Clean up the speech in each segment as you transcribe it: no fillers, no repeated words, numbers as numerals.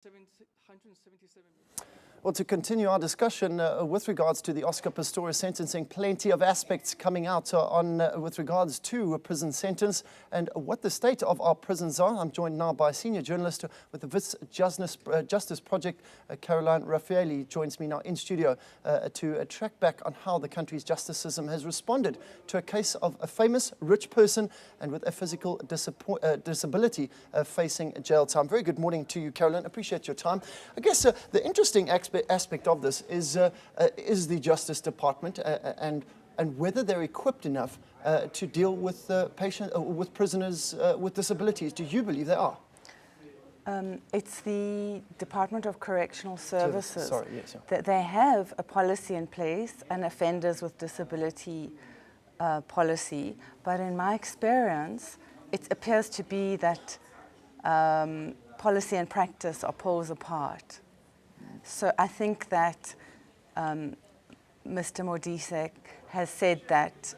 177. Well, to continue our discussion with regards to the Oscar Pistorius sentencing, plenty of aspects coming out with regards to a prison sentence and what the state of our prisons are. I'm joined now by a senior journalist with the Wits Justice Project, Carolyn Raphaely, joins me now in studio to track back on how the country's justice system has responded to a case of a famous rich person and with a physical disability facing jail time. Very good morning to you, Carolyn. Appreciate your time. I guess the interesting aspect of this is the Justice Department and whether they're equipped enough to deal with with prisoners with disabilities. Do you believe they are? It's the Department of Correctional Services. Sorry, yes, yeah. That they have a policy in place, an offenders with disability policy, but in my experience, it appears to be that policy and practice are poles apart. So I think that Mr. Modise has said that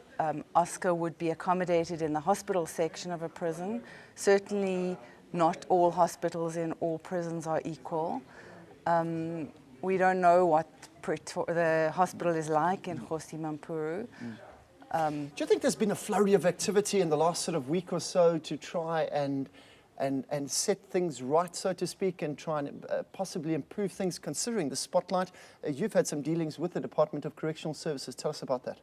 Oscar would be accommodated in the hospital section of a prison. Certainly not all hospitals in all prisons are equal. We don't know what the hospital is like in Hoedspruit. Do you think there's been a flurry of activity in the last sort of week or so to try and set things right, so to speak, and try and possibly improve things, considering the spotlight? You've had some dealings with the Department of Correctional Services. Tell us about that.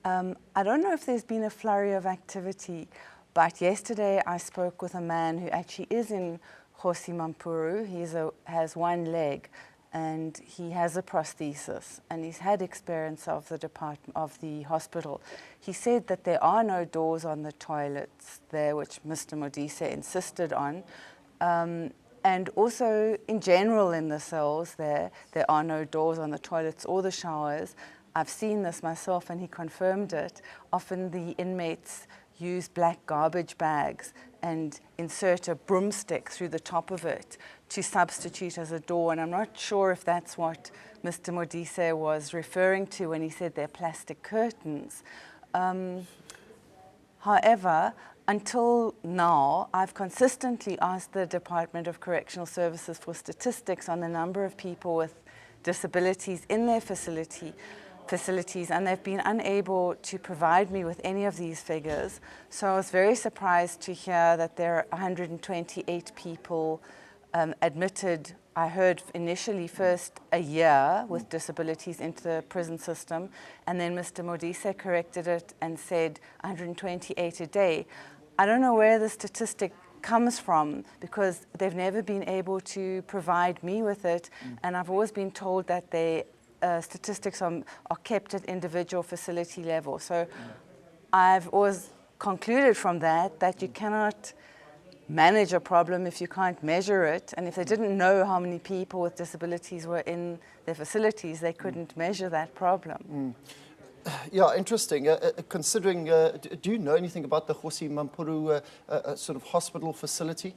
I don't know if there's been a flurry of activity, but yesterday I spoke with a man who actually is in Hoedspruit. He has one leg, and he has a prosthesis, and he's had experience of the hospital. He said that there are no doors on the toilets there, which Mr. Modise insisted on. And also, in general, in the cells there are no doors on the toilets or the showers. I've seen this myself, and he confirmed it. Often the inmates use black garbage bags and insert a broomstick through the top of it to substitute as a door. And I'm not sure if that's what Mr. Modise was referring to when he said they're plastic curtains. However, until now, I've consistently asked the Department of Correctional Services for statistics on the number of people with disabilities in their facilities, and they've been unable to provide me with any of these figures. So I was very surprised to hear that there are 128 people admitted. I heard initially first a year with disabilities into the prison system, and then Mr. Modise corrected it and said 128 a day. I don't know where the statistic comes from, because they've never been able to provide me with it, and I've always been told that statistics are kept at individual facility level. So I've always concluded from that you cannot manage a problem if you can't measure it. And if they didn't know how many people with disabilities were in their facilities, they couldn't measure that problem. Yeah, interesting. Considering, do you know anything about the Hoedspruit sort of hospital facility?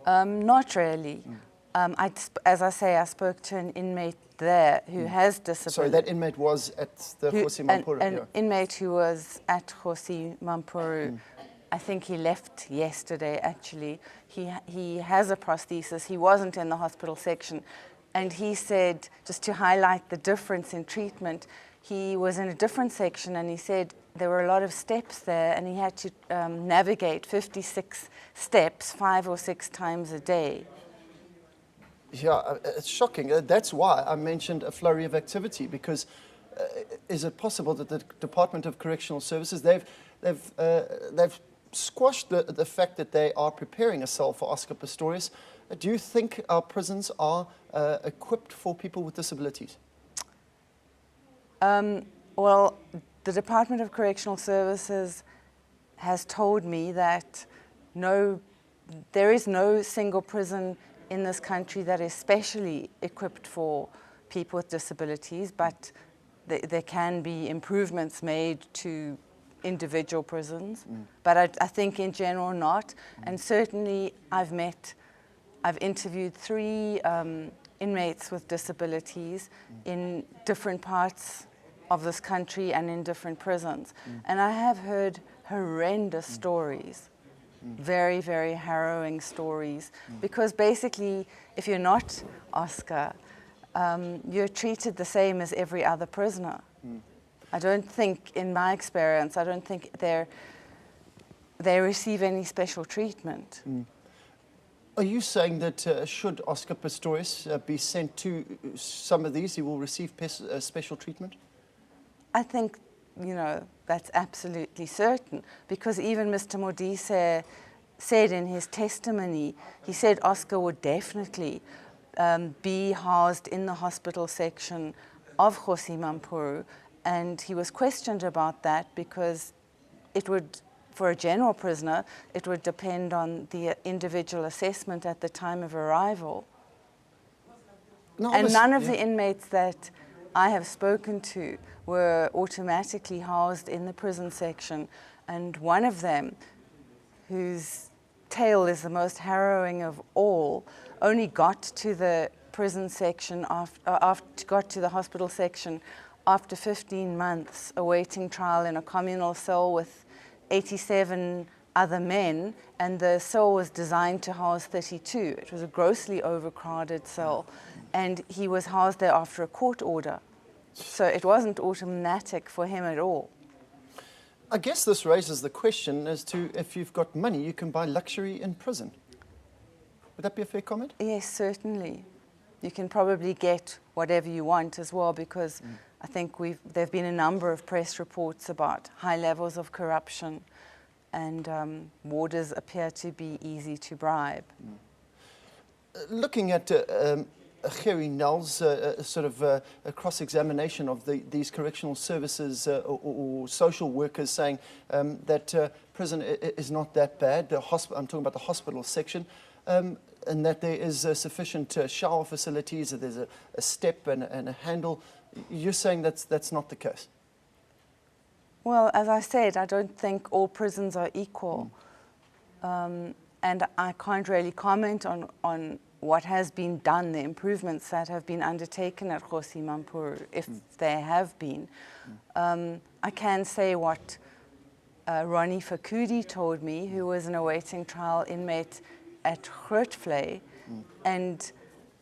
Not really. As I say, I spoke to an inmate there who has disability. Sorry, that inmate was at the Hoedspruit. An inmate who was at Hoedspruit. I think he left yesterday, actually. He has a prosthesis. He wasn't in the hospital section. And he said, just to highlight the difference in treatment, he was in a different section, and he said there were a lot of steps there, and he had to navigate 56 steps 5 or 6 times a day. Yeah, it's shocking. That's why I mentioned a flurry of activity, because is it possible that the Department of Correctional Services, they've squashed the fact that they are preparing a cell for Oscar Pistorius? Do you think our prisons are equipped for people with disabilities? Well, the Department of Correctional Services has told me that there is no single prison in this country that is specially equipped for people with disabilities, but there can be improvements made to individual prisons. But I think in general not. And certainly I've interviewed 3 inmates with disabilities in different parts of this country and in different prisons. And I have heard horrendous stories Very, very harrowing stories. Because basically, if you're not Oscar, you're treated the same as every other prisoner. I don't think, in my experience, I don't think they receive any special treatment. Are you saying that should Oscar Pistorius be sent to some of these, he will receive special treatment? I think, that's absolutely certain, because even Mr. Modise said in his testimony, he said Oscar would definitely be housed in the hospital section of Kgosi Mampuru, and he was questioned about that because it would, for a general prisoner, it would depend on the individual assessment at the time of arrival. And none of the inmates that I have spoken to were automatically housed in the prison section, and one of them, whose tale is the most harrowing of all, only got to the prison section got to the hospital section after 15 months awaiting trial in a communal cell with 87 other men, and the cell was designed to house 32. It was a grossly overcrowded cell, and he was housed there after a court order. So it wasn't automatic for him at all. I guess this raises the question as to if you've got money, you can buy luxury in prison. Would that be a fair comment? Yes, certainly. You can probably get whatever you want as well, because I think there have been a number of press reports about high levels of corruption, and warders appear to be easy to bribe. Looking at Gerry Nell's sort of a cross-examination of these correctional services or social workers saying that prison is not that bad. I'm talking about the hospital section, and that there is sufficient shower facilities, that there's a step and a handle. You're saying that's not the case? Well, as I said, I don't think all prisons are equal. And I can't really comment on what has been done, the improvements that have been undertaken at Kgosi Mampuru, if there have been. I can say what Ronnie Fakudi told me, who was an awaiting trial inmate at Hoedspruit, and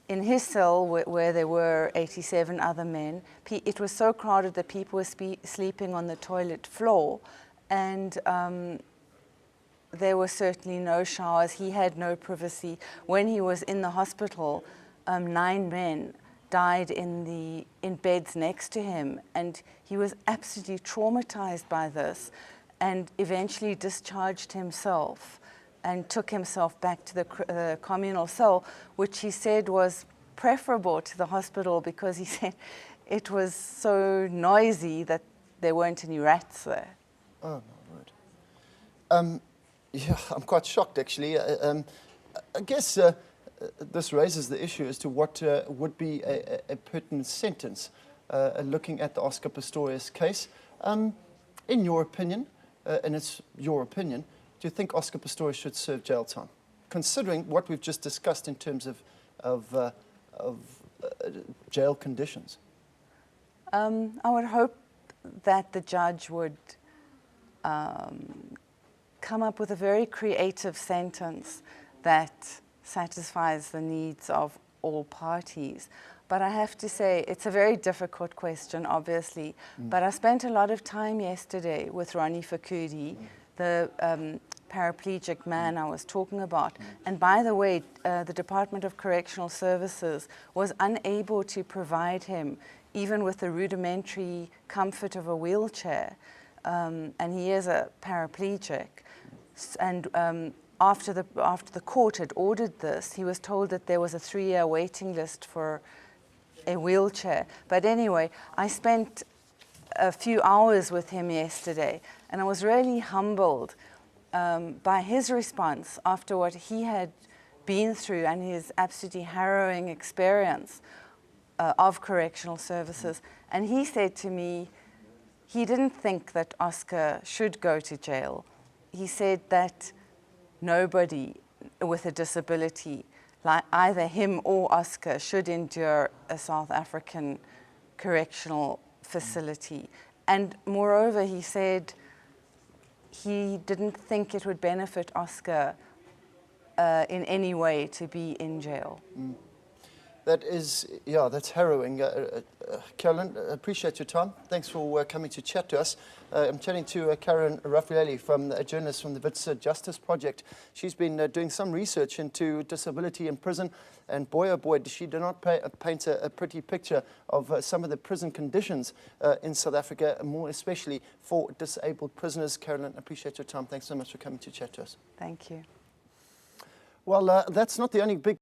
in his cell, where there were 87 other men, it was so crowded that people were sleeping on the toilet floor, and there were certainly no showers. He had no privacy. When he was in the hospital, 9 men died in beds next to him, and he was absolutely traumatized by this, and eventually discharged himself and took himself back to the communal cell, which he said was preferable to the hospital because he said it was so noisy that there weren't any rats there. Oh, my word. Yeah, I'm quite shocked, actually. I guess this raises the issue as to what would be a pertinent sentence looking at the Oscar Pistorius case. In your opinion, and it's your opinion, do you think Oscar Pistorius should serve jail time, considering what we've just discussed in terms of jail conditions? I would hope that the judge would come up with a very creative sentence that satisfies the needs of all parties. But I have to say, it's a very difficult question, obviously. But I spent a lot of time yesterday with Ronnie Fakudi, the paraplegic man I was talking about. And by the way, the Department of Correctional Services was unable to provide him even with the rudimentary comfort of a wheelchair. And he is a paraplegic. And after the court had ordered this, he was told that there was a 3-year waiting list for a wheelchair. But anyway, I spent a few hours with him yesterday, and I was really humbled by his response after what he had been through and his absolutely harrowing experience of correctional services. And he said to me, he didn't think that Oscar should go to jail. He said that nobody with a disability, like either him or Oscar, should endure a South African correctional facility. And moreover, he said he didn't think it would benefit Oscar in any way to be in jail. That is, yeah, that's harrowing. Carolyn, appreciate your time. Thanks for coming to chat to us. I'm chatting to Carolyn Raphaely, a journalist from the Wits Justice Project. She's been doing some research into disability in prison, and boy, oh boy, she did not paint a pretty picture of some of the prison conditions in South Africa, more especially for disabled prisoners. Carolyn, appreciate your time. Thanks so much for coming to chat to us. Thank you. Well, that's not the only big